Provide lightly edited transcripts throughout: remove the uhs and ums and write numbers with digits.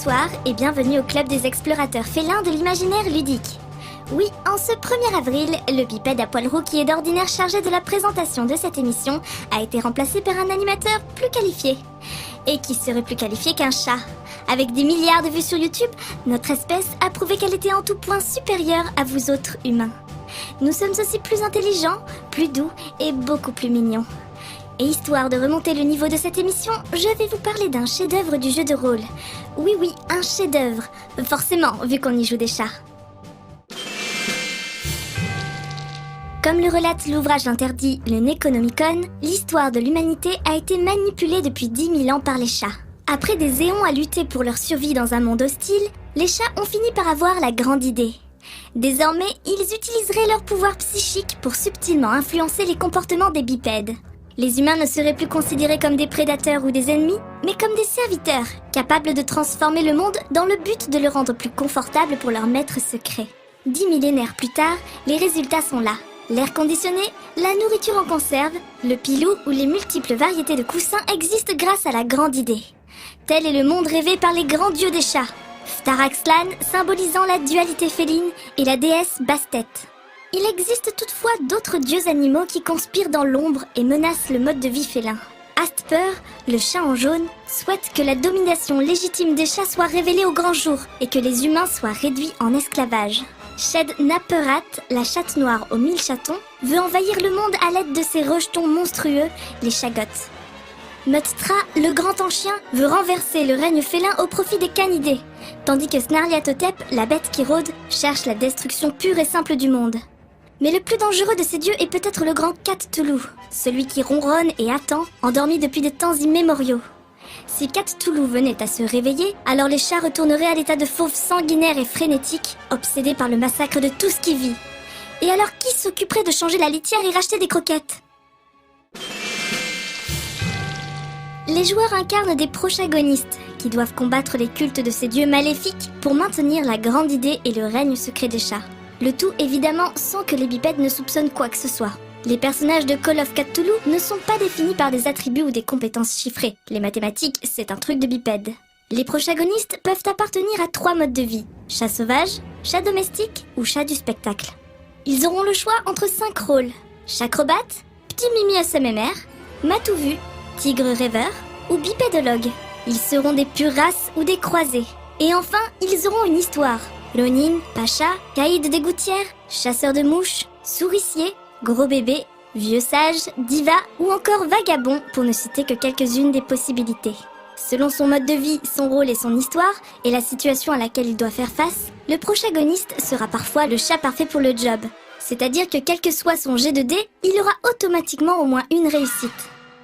Bonsoir et bienvenue au Club des explorateurs félins de l'imaginaire ludique. Oui, en ce 1er avril, le bipède à poil roux qui est d'ordinaire chargé de la présentation de cette émission a été remplacé par un animateur plus qualifié. Et qui serait plus qualifié qu'un chat. Avec des milliards de vues sur YouTube, notre espèce a prouvé qu'elle était en tout point supérieure à vous autres humains. Nous sommes aussi plus intelligents, plus doux et beaucoup plus mignons. Et histoire de remonter le niveau de cette émission, je vais vous parler d'un chef-d'œuvre du jeu de rôle. Oui, un chef-d'œuvre. Forcément, vu qu'on y joue des chats. Comme le relate l'ouvrage interdit, le Necronomicon, l'histoire de l'humanité a été manipulée depuis 10 000 ans par les chats. Après des éons à lutter pour leur survie dans un monde hostile, les chats ont fini par avoir la grande idée. Désormais, ils utiliseraient leur pouvoir psychique pour subtilement influencer les comportements des bipèdes. Les humains ne seraient plus considérés comme des prédateurs ou des ennemis, mais comme des serviteurs, capables de transformer le monde dans le but de le rendre plus confortable pour leur maître secret. 10 millénaires plus tard, les résultats sont là. L'air conditionné, la nourriture en conserve, le pilou ou les multiples variétés de coussins existent grâce à la grande idée. Tel est le monde rêvé par les grands dieux des chats. Ftaraxlan symbolisant la dualité féline et la déesse Bastet. Il existe toutefois d'autres dieux animaux qui conspirent dans l'ombre et menacent le mode de vie félin. Astper, le chat en jaune, souhaite que la domination légitime des chats soit révélée au grand jour et que les humains soient réduits en esclavage. Shed Naperat, la chatte noire aux 1000 chatons, veut envahir le monde à l'aide de ses rejetons monstrueux, les chagottes. Muttra, le grand en-chien, veut renverser le règne félin au profit des canidés, tandis que Snarliatotep, la bête qui rôde, cherche la destruction pure et simple du monde. Mais le plus dangereux de ces dieux est peut-être le grand Cthulhu, celui qui ronronne et attend, endormi depuis des temps immémoriaux. Si Cthulhu venait à se réveiller, alors les chats retourneraient à l'état de fauves sanguinaires et frénétiques, obsédés par le massacre de tout ce qui vit. Et alors qui s'occuperait de changer la litière et racheter des croquettes ? Les joueurs incarnent des protagonistes qui doivent combattre les cultes de ces dieux maléfiques pour maintenir la grande idée et le règne secret des chats. Le tout évidemment sans que les bipèdes ne soupçonnent quoi que ce soit. Les personnages de Call of Cthulhu ne sont pas définis par des attributs ou des compétences chiffrées. Les mathématiques, c'est un truc de bipède. Les protagonistes peuvent appartenir à 3 modes de vie. Chat sauvage, chat domestique ou chat du spectacle. Ils auront le choix entre 5 rôles. Chacrobate, petit mimi SMMR, matou vu, tigre rêveur ou bipédologue. Ils seront des pures races ou des croisés. Et enfin, ils auront une histoire. Lonin, Pacha, caïd des gouttières, chasseur de mouches, souricier, gros bébé, vieux sage, diva ou encore vagabond pour ne citer que quelques-unes des possibilités. Selon son mode de vie, son rôle et son histoire, et la situation à laquelle il doit faire face, le protagoniste sera parfois le chat parfait pour le job. C'est-à-dire que quel que soit son jet de dés, il aura automatiquement au moins une réussite.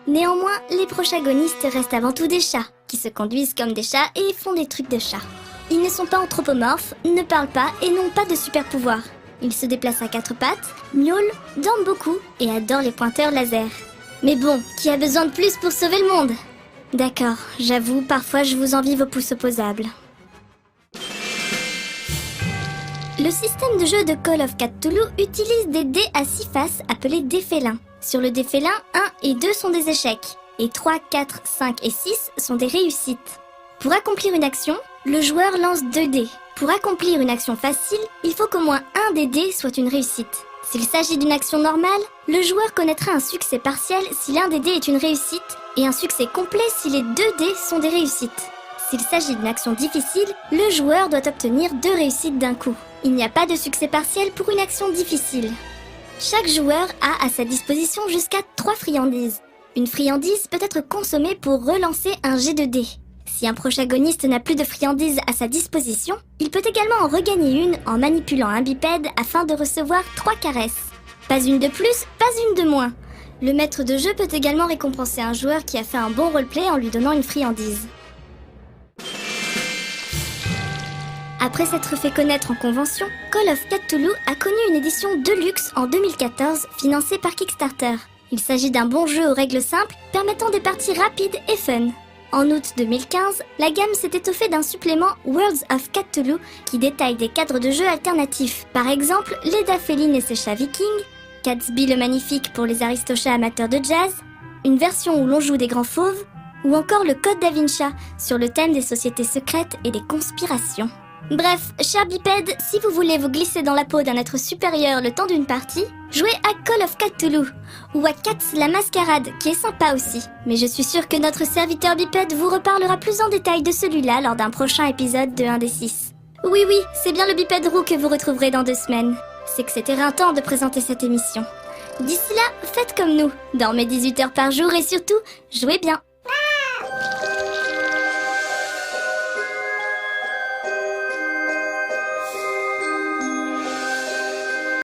Néanmoins, les protagonistes restent avant tout des chats, qui se conduisent comme des chats et font des trucs de chats. Ils ne sont pas anthropomorphes, ne parlent pas et n'ont pas de super pouvoirs. Ils se déplacent à 4 pattes, miaulent, dorment beaucoup et adorent les pointeurs laser. Mais bon, qui a besoin de plus pour sauver le monde ? D'accord, j'avoue, parfois je vous envie vos pouces opposables. Le système de jeu de Call of Cthulhu utilise des dés à 6 faces appelés dés félins. Sur le dé félin, 1 et 2 sont des échecs, et 3, 4, 5 et 6 sont des réussites. Pour accomplir une action, le joueur lance 2 dés. Pour accomplir une action facile, il faut qu'au moins un des dés soit une réussite. S'il s'agit d'une action normale, le joueur connaîtra un succès partiel si l'un des dés est une réussite et un succès complet si les 2 dés sont des réussites. S'il s'agit d'une action difficile, le joueur doit obtenir 2 réussites d'un coup. Il n'y a pas de succès partiel pour une action difficile. Chaque joueur a à sa disposition jusqu'à 3 friandises. Une friandise peut être consommée pour relancer un jet de dés. Si un protagoniste n'a plus de friandises à sa disposition, il peut également en regagner une en manipulant un bipède afin de recevoir 3 caresses. Pas une de plus, pas une de moins. Le maître de jeu peut également récompenser un joueur qui a fait un bon roleplay en lui donnant une friandise. Après s'être fait connaître en convention, Call of Cthulhu a connu une édition Deluxe en 2014 financée par Kickstarter. Il s'agit d'un bon jeu aux règles simples permettant des parties rapides et fun. En août 2015, la gamme s'est étoffée d'un supplément Worlds of Cthulhu qui détaille des cadres de jeu alternatifs. Par exemple, Leda Féline et ses chats vikings, Catsby le magnifique pour les aristochats amateurs de jazz, une version où l'on joue des grands fauves, ou encore le Code Da Vinci sur le thème des sociétés secrètes et des conspirations. Bref, chers bipèdes, si vous voulez vous glisser dans la peau d'un être supérieur le temps d'une partie, jouez à Call of Cthulhu ou à Cats la Mascarade, qui est sympa aussi. Mais je suis sûre que notre serviteur bipède vous reparlera plus en détail de celui-là lors d'un prochain épisode de 1 des 6. Oui, c'est bien le bipède roux que vous retrouverez dans 2 semaines. C'est que c'était éreintant de présenter cette émission. D'ici là, faites comme nous, dormez 18 heures par jour et surtout, jouez bien.